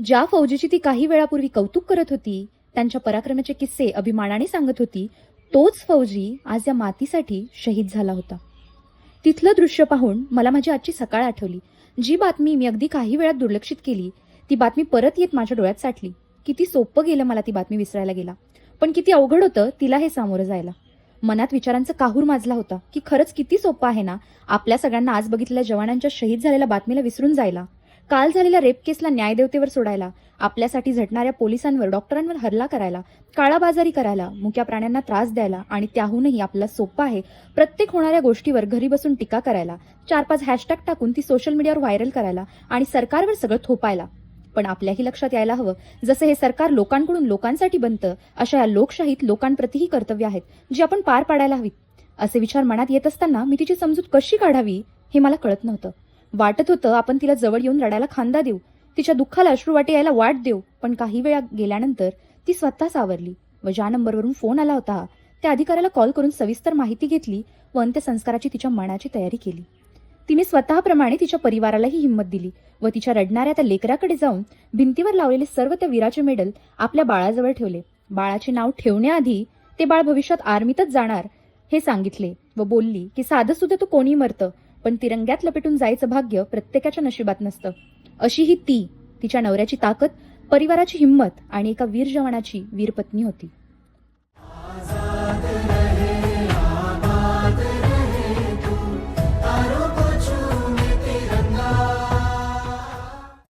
ज्या फौजीची ती काही वेळापूर्वी कौतुक करत होती, त्यांच्या पराक्रमाचे किस्से अभिमानाने सांगत होती, तोच फौजी आज या मातीसाठी शहीद झाला होता. तिथलं दृश्य पाहून मला माझी आजची सकाळ आठवली. जी बातमी मी अगदी काही वेळात दुर्लक्षित केली, ती बातमी परत येत माझ्या डोळ्यात साठली. किती सोपं गेलं मला ती बातमी विसरायला गेला. पण किती अवघड होतं तिला हे सामोरं जायला. मनात विचारांचा काहूर माजला होता की खरंच किती सोपं आहे ना आपल्या सगळ्यांना आज बघितलेल्या जवानांच्या शहीद झालेल्या बातमीला विसरून जायला, काल झालेल्या रेप केसला न्यायदेवतेवर सोडायला, आपल्यासाठी झटणाऱ्या पोलिसांवर डॉक्टरांवर हल्ला करायला, काळाबाजारी करायला, मुक्या प्राण्यांना त्रास द्यायला आणि त्याहूनही आपल्याला सोपं आहे प्रत्येक होणाऱ्या गोष्टीवर घरी बसून टीका करायला, 4-5 हॅशटॅग टाकून ती सोशल मीडियावर व्हायरल करायला आणि सरकारवर सगळं थोपायला. पण आपल्याही लक्षात यायला हवं, जसं हे सरकार लोकांकडून लोकांसाठी बनतं, अशा या लोकशाहीत लोकांप्रतीही कर्तव्य आहेत जी आपण पार पाडायला हवीत. असे विचार मनात येत असताना मी तिची समजूत कशी काढावी हे मला कळत नव्हतं. वाटत होतं आपण तिला जवळ येऊन रडायला खांदा देऊ, तिच्या दुःखाला अश्रुवाटे यायला वाट देऊ. पण काही वेळा गेल्यानंतर ती स्वतः सावरली व ज्या नंबरवरून फोन आला होता त्या अधिकाऱ्याला कॉल करून सविस्तर माहिती घेतली व अंत्यसंस्काराची तिच्या मनाची तयारी केली. तिने स्वतःप्रमाणे तिच्या परिवारालाही हिंमत दिली व तिच्या रडणाऱ्या त्या लेकराकडे जाऊन भिंतीवर लावलेले सर्व त्या वीराचे मेडल आपल्या बाळाजवळ ठेवले. बाळाचे नाव ठेवण्याआधी ते बाळ भविष्यात आर्मीतच जाणार हे सांगितले व बोलली की साधं सुद्धा तो कोणी मरतं, पण तिरंग्यात लपेटून जायचं भाग्य प्रत्येकाच्या नशिबात नसतं. अशी ही ती, तिच्या नवऱ्याची ताकद, परिवाराची हिंमत आणि एका वीर जवानाची वीरपत्नी होती.